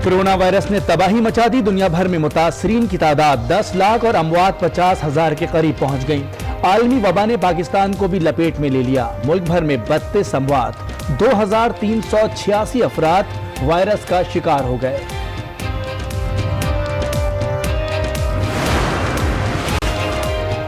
Corona virus ने तबाही मचा दी। दुनिया भर में मुतासरीन की तादाद 10 लाख और अमवात 50,000 के करीब पहुंच गई। आलमी वबा ने पाकिस्तान को भी लपेट में ले लिया। मुल्क भर में 32 अमवात, 2,386 अफराद वायरस का शिकार हो गए।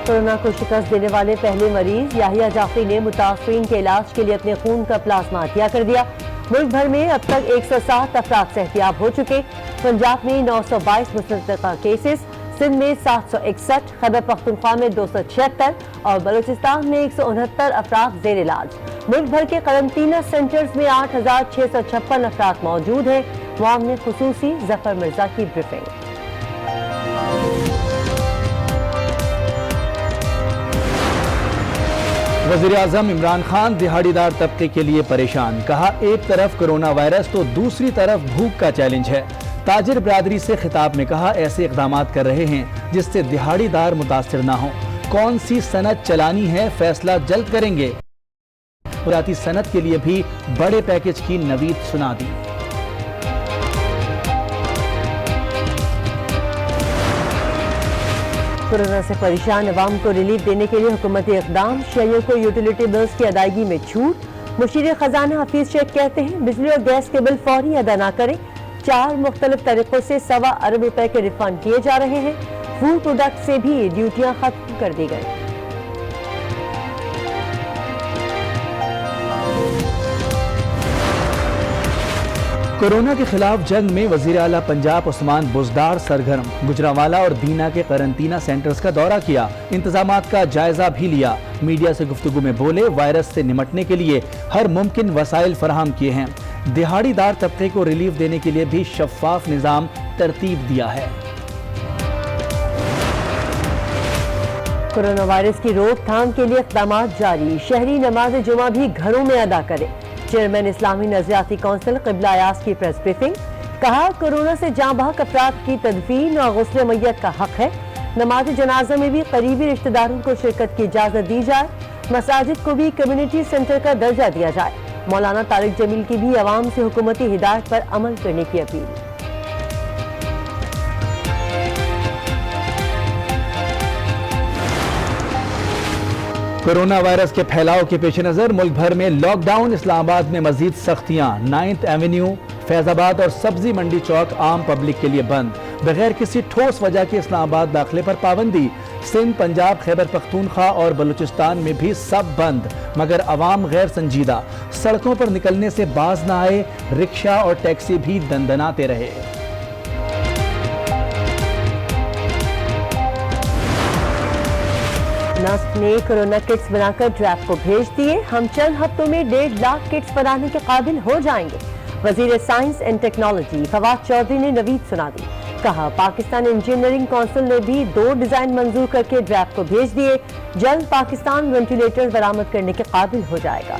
कोरोना को शिकस्त देने वाले पहले मरीज याहिया जाफरी ने मुतासरीन के इलाज के लिए अपने खून का प्लाज्मा हथिया कर दिया। मुल्क भर में अब तक 107 अफराद सेहतियाब हो चुके। पंजाब में 922 मुस्तरका केसेस, सिंध में 761, खैबर पख्तूनख्वा में 276 और बलूचिस्तान में 169 अफराद जेर इलाज। मुल्क भर के करंटीना सेंटर्स में 8,656 अफराद मौजूद हैं। मुआवने खुसूसी जफर मिर्जा की ब्रीफिंग। वज़ीर-ए-आज़म इमरान खान दिहाड़ीदार तबके के लिए परेशान। कहा, एक तरफ कोरोना वायरस तो दूसरी तरफ भूख का चैलेंज है। ताजिर बरादरी से खिताब में कहा, ऐसे इक़दामात कर रहे हैं जिससे दिहाड़ीदार मुतासिर ना हो। कौन सी सनत चलानी है, फैसला जल्द करेंगे। ज़राअती सनत के लिए भी बड़े पैकेज की नवीद सुना दी। कोरोना से परेशान अवाम को रिलीफ देने के लिए हुकूमती इक़दाम। शहरियों को यूटिलिटी बिल्स की अदायगी में छूट। मुशीर खजाना हफीज शेख कहते हैं, बिजली और गैस के बिल फौरी अदा न करें। 4 मुख्तलिफ तरीकों से 1.25 अरब रुपए के रिफंड किए जा रहे हैं। फूड प्रोडक्ट से भी ड्यूटियां खत्म कर दी गई। कोरोना के खिलाफ जंग में वजीर आला पंजाब उस्मान बुज़दार सरगर्म। गुजरांवाला और दीना के करंटीना सेंटर्स का दौरा किया, इंतजामात का जायजा भी लिया। मीडिया से गुफ्तगू में बोले, वायरस से निमटने के लिए हर मुमकिन वसाइल फराहम किए हैं। दिहाड़ीदार तबके को रिलीफ देने के लिए भी शफाफ निज़ाम तरतीब दिया है। कोरोना वायरस की रोकथाम के लिए इक़दामात जारी। शहरी नमाज जुमा भी घरों में अदा करें। चेयरमैन इस्लामी नज़रियाती कौंसिल क़िबला अयाज की प्रेस ब्रीफिंग। कहा, कोरोना से जाँ बहक अफराद की तदफीन और गुस्ल मैयत का हक है। नमाज जनाजा में भी करीबी रिश्तेदारों को शिरकत की इजाज़त दी जाए। मसाजिद को भी कम्युनिटी सेंटर का दर्जा दिया जाए। मौलाना तारिक जमील की भी अवाम से हुकूमती हिदायत पर अमल करने की अपील। कोरोना वायरस के फैलाव के पेश नज़र मुल्क भर में लॉकडाउन। इस्लामाबाद में मजीद सख्तियाँ। 9th एवेन्यू, फैजाबाद और सब्जी मंडी चौक आम पब्लिक के लिए बंद। बगैर किसी ठोस वजह के इस्लामाबाद दाखिले पर पाबंदी। सिंध, पंजाब, खैबर पख्तूनख्वा और बलूचिस्तान में भी सब बंद, मगर अवाम गैर संजीदा। सड़कों पर निकलने से बाज न आए। रिक्शा और टैक्सी भी दंदनाते रहे। नास्ट ने कोरोना किट्स बनाकर ड्रैप को भेज दिए। हम चंद हफ्तों में 1.5 लाख किट्स बनाने के काबिल हो जाएंगे। वजीर science and technology Fawad Chaudhry ने नवीद सुना दी। कहा, पाकिस्तान इंजीनियरिंग काउंसिल ने भी 2 डिजाइन मंजूर करके ड्रैप को भेज दिए। जल्द पाकिस्तान वेंटिलेटर बरामद करने के काबिल हो जाएगा।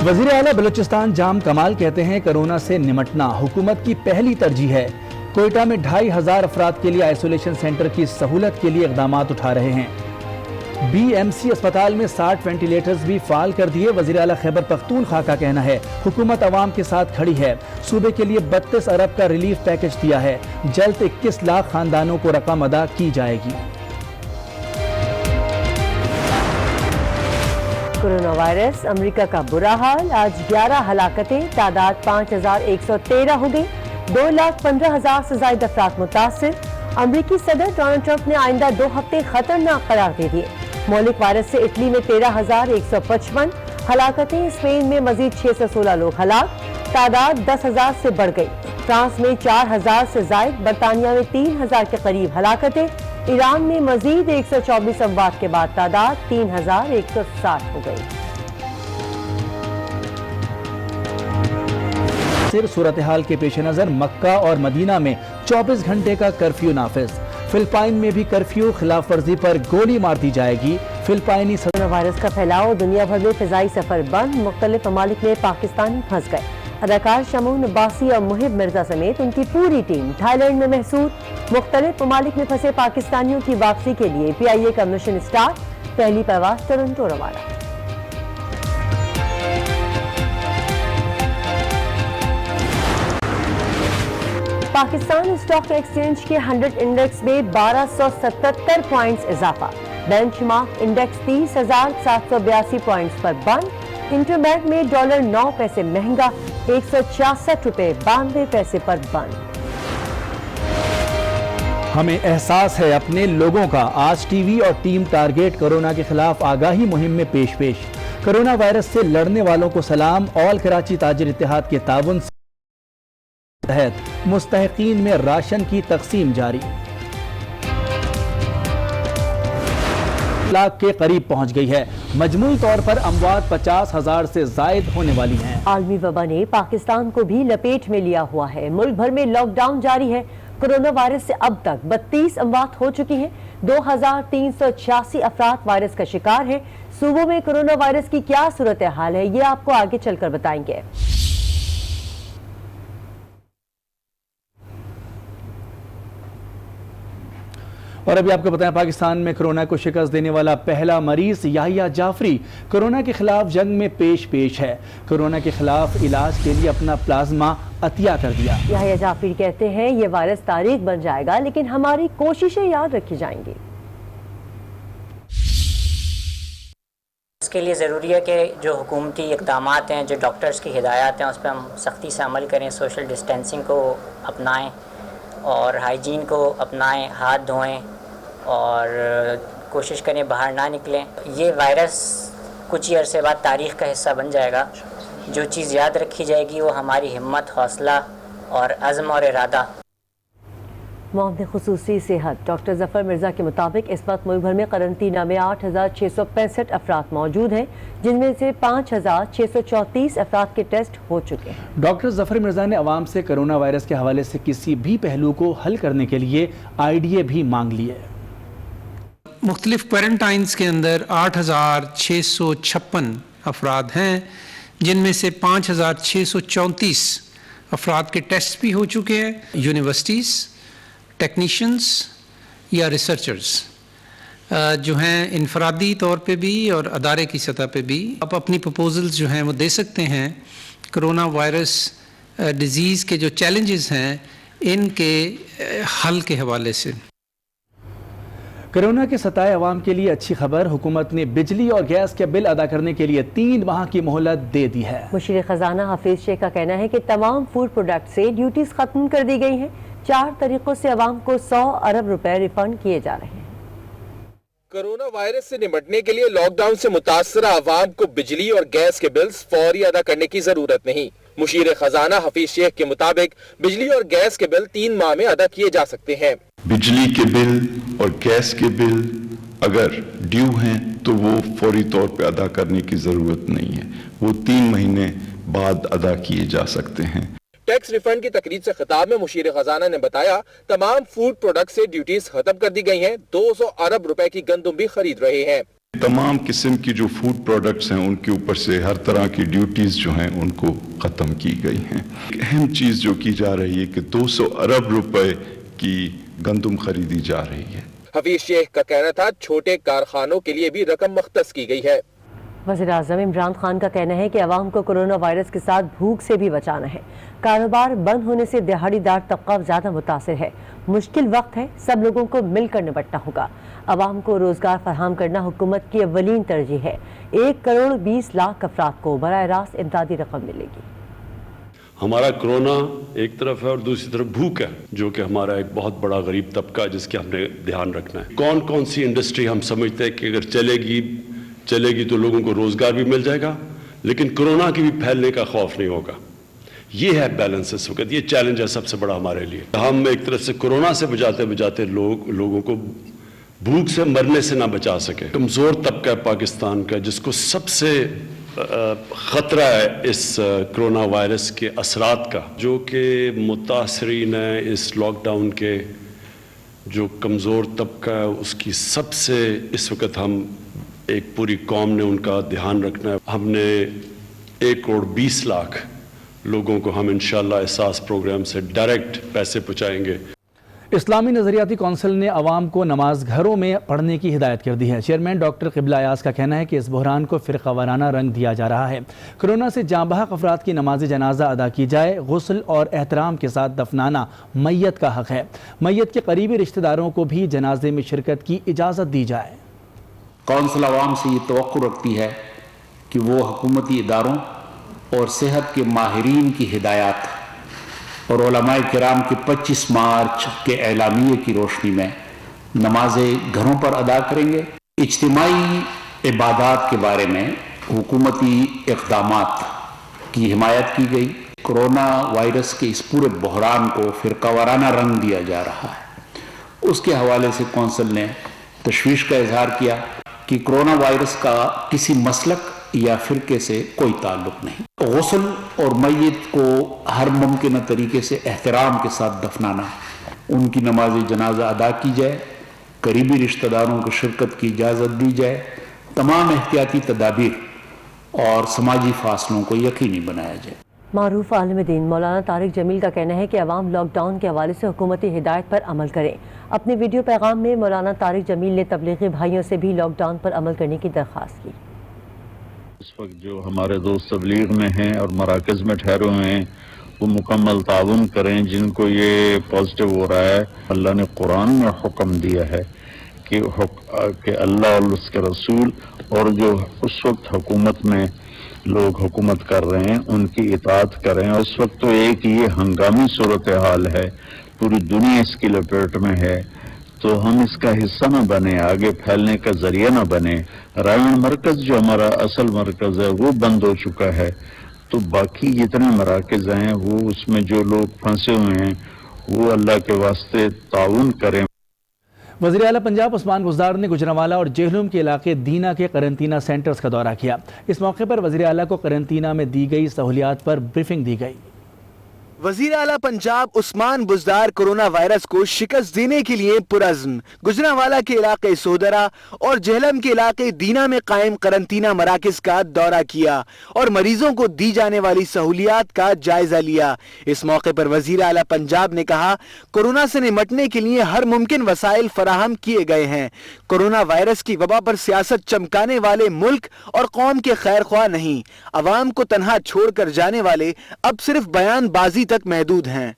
वजीर आला बलूचिस्तान जाम कमाल कहते हैं, कोरोना से निमटना हुकूमत की पहली तरजीह है। कोयटा में 2,500 अफराद के लिए आइसोलेशन सेंटर की सहूलत के लिए इक़दामात उठा रहे हैं। BMC अस्पताल में 60 वेंटिलेटर्स भी फाल कर दिए। वज़ीर आला खैबर पख्तूनख्वा का कहना है, हुकूमत अवाम के साथ खड़ी है। सूबे के लिए 32 अरब का रिलीफ पैकेज दिया है। जल्द 21 लाख खानदानों को रकम अदा की जाएगी। कोरोना वायरस, अमेरिका का बुरा हाल। आज 11 हलाकतें, तादाद 5,113 हो गई। 2,15,000 से ज्यादा अफराद मुतासिर। अमरीकी सदर डोनाल्ड ट्रंप ने आइंदा 2 हफ्ते खतरनाक करार दे दिए। मौलिक वायरस से इटली में 13,155 हलाकतें। स्पेन में मजीद 616 लोग हलाक, तादाद 10,000 से बढ़ गई। फ्रांस में 4,000 से ज्यादा, बरतानिया में 3,000 के करीब हलाकतें। ईरान में मजीद 124 अमवात के बाद तादाद 3,160 हो गई। सूरत हाल के पेश नजर मक्का और मदीना में 24 घंटे का कर्फ्यू नाफिज। फिलिपाइन में भी कर्फ्यू खिलाफ वर्जी पर गोली मार दी जाएगी। फिलिपाइनी कोरोना वायरस का फैलाव, दुनिया भर में फिजाई सफर बंद। मुख्तलिफ ममालिक में पाकिस्तानी फंस गए। अदाकार शमून अब्बासी और मुहिब मिर्जा समेत उनकी पूरी टीम थाईलैंड में महसूर। मुख्तलिफ ममालिक में फंसे पाकिस्तानियों की वापसी के लिए PIA का मिशन स्टार्ट। पहली परवाज टोरंटो रवाना। पाकिस्तान स्टॉक एक्सचेंज के 100 इंडेक्स में 1277 पॉइंट्स इजाफा, बेंचमार्क इंडेक्स 30,782 पॉइंट्स पर बंद। इंटरबैंक में डॉलर 9 पैसे महंगा 166 रुपए 92 पैसे पर बंद। हमें एहसास है अपने लोगों का। आज टीवी और टीम टारगेट कोरोना के खिलाफ आगाही मुहिम में पेश कोरोना वायरस से लड़ने वालों को सलाम। ऑल कराची ताजिर इत्तेहाद के ताउन से तहत मुस्तहिकीन में राशन की तकसीम जारी। लाख के करीब पहुंच गई है। मजमूई तौर पर अमवात 50,000 से जायद होने वाली हैं। आलमी वबा ने पाकिस्तान को भी लपेट में लिया हुआ है। मुल्क भर में लॉकडाउन जारी है। कोरोना वायरस से अब तक 32 अमवात हो चुकी हैं। 2,386 अफराद वायरस का शिकार है। सूबों में कोरोना वायरस की क्या सूरत हाल है, ये आपको आगे चलकर बताएंगे। और अभी आपको बताएं, पाकिस्तान में कोरोना को शिकस्त देने वाला पहला मरीज याहिया जाफरी कोरोना के खिलाफ जंग में पेश है। कोरोना के खिलाफ इलाज के लिए अपना प्लाज्मा अतिया कर दिया। याहिया जाफरी कहते हैं ये वायरस तारीख बन जाएगा, लेकिन हमारी कोशिशें याद रखी जाएंगी। इसके लिए ज़रूरी है कि जो हुकूमती इक़दामात हैं, जो डॉक्टर्स की हिदायत हैं, उस पर हम सख्ती से अमल करें, सोशल डिस्टेंसिंग को अपनाएं और हाइजीन को अपनाएं, हाथ धोएं और कोशिश करें बाहर ना निकलें। ये वायरस कुछ ही अरसे बाद तारीख़ का हिस्सा बन जाएगा। जो चीज़ याद रखी जाएगी वो हमारी हिम्मत, हौसला और अज़्म और इरादा। मुआवने खुसूसी सेहत डॉक्टर जफर मिर्जा के मुताबिक इस वक्त मुल्क भर में करंतना में 8,665 अफराद मौजूद हैं, जिनमें से 5,634 अफराद के टेस्ट हो चुके हैं। डॉक्टर जफर मिर्जा ने अवाम से कोरोना वायरस के हवाले से किसी भी पहलू को हल करने के लिए आइडिया भी मांग लिए। मुख्तलिफ क्वारंटाइन्स के अंदर 8,656 अफराद हैं, जिनमें से 5,634 अफराद के टेस्ट भी हो चुके हैं। यूनिवर्सिटीज़, टेक्नीशियंस या रिसर्चर्स जो हैं इनफरादी तौर पे भी और अदारे की सतह पे भी आप अपनी प्रपोजल्स जो हैं वो दे सकते हैं। कोरोना वायरस डिज़ीज़ के जो चैलेंजेस हैं इनके हल के हवाले से। कोरोना के सताए अवाम के लिए अच्छी खबर, हुकूमत ने बिजली और गैस के बिल अदा करने के लिए 3 माह की मोहलत दे दी है। मुशीर खजाना हफीज शेख का कहना है कि तमाम फूड प्रोडक्ट से ड्यूटीज खत्म कर दी गई हैं। 4 तरीकों से अवाम को 100 अरब रुपए रिफंड किए जा रहे हैं। कोरोना वायरस से निपटने के लिए लॉकडाउन से मुतासरा अवाम को बिजली और गैस के बिल्स फौरी अदा करने की जरूरत नहीं। मुशीर खजाना हफीज शेख के मुताबिक बिजली और गैस के बिल 3 माह में अदा किए जा सकते हैं। बिजली के बिल और गैस के बिल अगर ड्यू हैं तो वो फौरी तौर पे अदा करने की जरूरत नहीं है, वो 3 महीने बाद अदा किए जा सकते हैं। टैक्स रिफंड की तकरीब से खिताब में मुशीर खजाना ने बताया तमाम फूड प्रोडक्ट से ड्यूटीज खत्म कर दी गई हैं। 200 अरब रुपए की गंदुम भी खरीद रहे हैं। तमाम किस्म की जो फूड प्रोडक्ट्स हैं उनके ऊपर से हर तरह की ड्यूटीज जो हैं उनको खत्म की गई हैं। एक अहम चीज जो की जा रही है कि 200 अरब रुपए की गंदुम खरीदी जा रही है। हफीज शेख का कहना था छोटे कारखानों के लिए भी रकम मख्तस की गई है। वज़ीर-ए-आज़म इमरान खान का कहना है कि अवाम को कोरोना वायरस के साथ भूख से भी बचाना है। कारोबार बंद होने से दिहाड़ीदार तबका ज्यादा मुतासिर है। मुश्किल वक्त है, सब लोगों को मिलकर निपटना होगा। अवाम को रोजगार फराहम करना हुकूमत की अव्वलीन तरजीह है। 1,20,00,000 अफराद को बराह रास्त इमदादी रकम मिलेगी। हमारा कोरोना एक तरफ है और दूसरी तरफ भूख है, जो कि हमारा एक बहुत बड़ा गरीब तबका है जिसके हमने ध्यान रखना है। कौन कौन सी इंडस्ट्री हम समझते हैं कि अगर चलेगी तो लोगों को रोजगार भी मिल जाएगा, लेकिन कोरोना की भी फैलने का खौफ नहीं होगा। ये है बैलेंस इस वक्त, ये चैलेंज है सबसे बड़ा हमारे लिए। हम एक तरफ से कोरोना से बचाते लोगों को भूख से मरने से ना बचा सके। कमजोर तबका है पाकिस्तान का, जिसको सबसे खतरा है इस कोरोना वायरस के असरात का, जो कि मुतासरीन है इस लॉकडाउन के। जो कमजोर तबका है उसकी सबसे इस वक्त हम एक पूरी कौम ने उनका ध्यान रखना है। हमने 1,20,00,000 लोगों को हम इंशाअल्लाह एहसास प्रोग्राम से डायरेक्ट पैसे पहुंचाएंगे। اسلامی نظریاتی کونسل نے عوام کو نماز گھروں میں پڑھنے کی ہدایت کر دی ہے۔ چیئرمین ڈاکٹر قبلہ ایاز کا کہنا ہے کہ اس بحران کو فرقہ وارانہ رنگ دیا جا رہا ہے۔ کرونا سے جاں بحق افراد کی نماز جنازہ ادا کی جائے، غسل اور احترام کے ساتھ دفنانا میت کا حق ہے۔ میت کے قریبی رشتہ داروں کو بھی جنازے میں شرکت کی اجازت دی جائے۔ کونسل عوام سے یہ توقع رکھتی ہے کہ وہ حکومتی اداروں اور صحت کے ماہرین کی ہدایات اور علماء کرام کے 25 مارچ کے اعلامیے کی روشنی میں نمازیں گھروں پر ادا کریں گے۔ اجتماعی عبادات کے بارے میں حکومتی اقدامات کی حمایت کی گئی۔ کرونا وائرس کے اس پورے بحران کو فرقہ وارانہ رنگ دیا جا رہا ہے۔ اس کے حوالے سے کونسل نے تشویش کا اظہار کیا کہ کرونا وائرس کا کسی مسلک یا فرقے سے کوئی تعلق نہیں۔ غسل اور میت کو ہر ممکنہ طریقے سے احترام کے ساتھ دفنانا، ان کی نماز جنازہ ادا کی جائے، قریبی رشتہ داروں کو شرکت کی اجازت دی جائے، تمام احتیاطی تدابیر اور سماجی فاصلوں کو یقینی بنایا جائے۔ معروف عالم دین مولانا طارق جمیل کا کہنا ہے کہ عوام لاک ڈاؤن کے حوالے سے حکومتی ہدایت پر عمل کریں۔ اپنے ویڈیو پیغام میں مولانا طارق جمیل نے تبلیغی بھائیوں سے بھی لاک ڈاؤن پر عمل کرنے کی درخواست کی۔ اس وقت جو ہمارے دوست تبلیغ میں ہیں اور مراکز میں ٹھہرے ہوئے ہیں وہ مکمل تعاون کریں۔ جن کو یہ پازیٹیو ہو رہا ہے، اللہ نے قرآن میں حکم دیا ہے کہ اللہ اور اس کے رسول اور جو اس وقت حکومت میں لوگ حکومت کر رہے ہیں ان کی اطاعت کریں۔ اور اس وقت تو ایک یہ ہنگامی صورتحال ہے، پوری دنیا اس کی لپیٹ میں ہے، تو ہم اس کا حصہ نہ بنے، آگے پھیلنے کا ذریعہ نہ بنے۔ رائن مرکز جو ہمارا اصل مرکز ہے وہ بند ہو چکا ہے، تو باقی جتنے مراکز ہیں وہ اس میں جو لوگ پھنسے ہوئے ہیں وہ اللہ کے واسطے تعاون کریں۔ وزیر اعلیٰ پنجاب عثمان بزدار نے گجرانوالہ اور جہلم کے علاقے دینا کے قرنطینہ سینٹرز کا دورہ کیا۔ اس موقع پر وزیر اعلیٰ کو قرنطینہ میں دی گئی سہولیات پر بریفنگ دی گئی۔ وزیر اعلیٰ پنجاب عثمان بزدار کورونا وائرس کو شکست دینے کے لیے پرعزم گجرانوالہ کے علاقے سودرا اور جہلم کے علاقے دینا میں قائم قرنطینہ مراکز کا دورہ کیا اور مریضوں کو دی جانے والی سہولیات کا جائزہ لیا۔ اس موقع پر وزیر اعلیٰ پنجاب نے کہا، کورونا سے نمٹنے کے لیے ہر ممکن وسائل فراہم کیے گئے ہیں۔ کورونا وائرس کی وبا پر سیاست چمکانے والے ملک اور قوم کے خیر خواہ نہیں، عوام کو تنہا چھوڑ کر جانے والے اب صرف بیان بازی تک محدود ہیں۔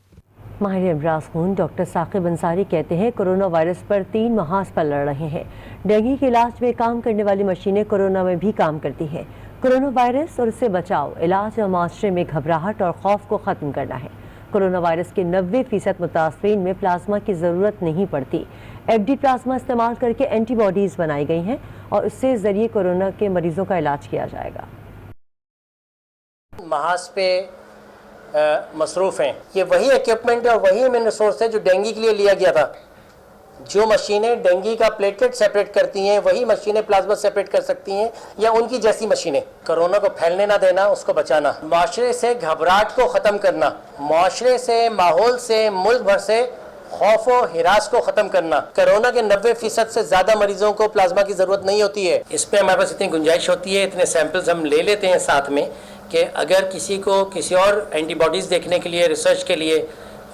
ماہر امراض خون ڈاکٹر ثاقب انصاری کہتے ہیں کورونا وائرس پر 3 محاذ پر لڑ رہے ہیں۔ ڈینگی کے علاج میں کام کرنے والی مشینیں کورونا میں بھی کام کرتی ہیں۔ کورونا وائرس اور اس سے بچاؤ، علاج اور معاشرے میں گھبراہٹ اور خوف کو ختم کرنا ہے۔ کورونا وائرس کے 90% متاثرین میں پلازما کی ضرورت نہیں پڑتی۔ ایف ڈی پلازما استعمال کر کے اینٹی باڈیز بنائی گئی ہیں اور اس سے ذریعے کورونا کے مریضوں کا علاج کیا جائے گا۔ محاذ پہ مصروف ہیں، یہ وہی ایکوپمنٹ ہے اور وہی ہیومن ریسورس ہے جو ڈینگی کے لیے لیا گیا تھا۔ جو مشینیں ڈینگی کا پلیٹلیٹ سیپریٹ کرتی ہیں وہی مشینیں پلازما سیپریٹ کر سکتی ہیں یا ان کی جیسی مشینیں۔ کورونا کو پھیلنے نہ دینا، اس کو بچانا، معاشرے سے گھبراہٹ کو ختم کرنا، معاشرے سے، ماحول سے، ملک بھر سے خوف و ہراس کو ختم کرنا۔ کورونا کے 90% سے زیادہ مریضوں کو پلازما کی ضرورت نہیں ہوتی ہے۔ اس پہ ہمارے پاس اتنی گنجائش ہوتی ہے، اتنے سیمپلز ہم لے لیتے ہیں ساتھ میں کہ اگر کسی کو کسی اور اینٹی باڈیز دیکھنے کے لیے، ریسرچ کے لیے،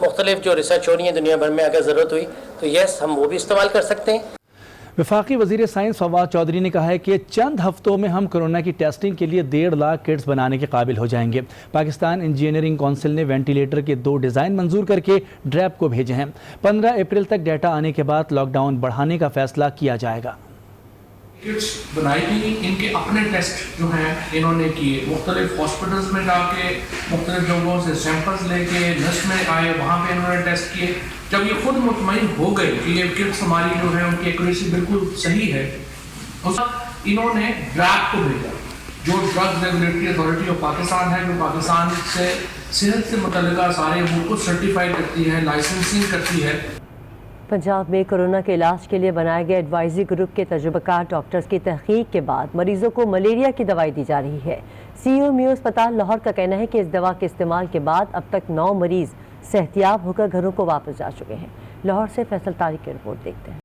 مختلف جو ریسرچ ہو رہی ہیں دنیا بھر میں، اگر ضرورت ہوئی تو یس ہم وہ بھی استعمال کر سکتے ہیں۔ وفاقی وزیر سائنس فواد چودھری نے کہا ہے کہ چند ہفتوں میں ہم کورونا کی ٹیسٹنگ کے لیے 1.5 لاکھ کٹس بنانے کے قابل ہو جائیں گے۔ پاکستان انجینئرنگ کونسل نے وینٹیلیٹر کے 2 ڈیزائن منظور کر کے ڈریپ کو بھیجے ہیں۔ 15 اپریل تک ڈیٹا آنے کے بعد لاک ڈاؤن بڑھانے کا فیصلہ کیا جائے گا۔ کٹس بنائی گئی، ان کے اپنے ٹیسٹ جو ہیں انہوں نے کیے، مختلف ہاسپٹلز میں جا کے مختلف جگہوں سے سیمپلز لے کے نسٹ میں آئے، وہاں پہ انہوں نے ٹیسٹ کیے۔ جب یہ خود مطمئن ہو گئے کہ یہ کٹس ہماری جو ہے ان کی ایکوریسی بالکل صحیح ہے، اس وقت انہوں نے ڈریپ کو بھیجا، جو drug regulatory authority of Pakistan ہے، جو پاکستان سے صحت سے متعلقہ سارے امور کو سرٹیفائی کرتی ہے، لائسنسنگ کرتی ہے۔ پنجاب میں کورونا کے علاج کے لیے بنائے گئے ایڈوائزری گروپ کے تجربہ کار ڈاکٹرز کی تحقیق کے بعد مریضوں کو ملیریا کی دوائی دی جا رہی ہے۔ سی او میو اسپتال لاہور کا کہنا ہے کہ اس دوا کے استعمال کے بعد اب تک 9 مریض صحتیاب ہو کر گھروں کو واپس جا چکے ہیں۔ لاہور سے فیصل طارق کی رپورٹ دیکھتے ہیں۔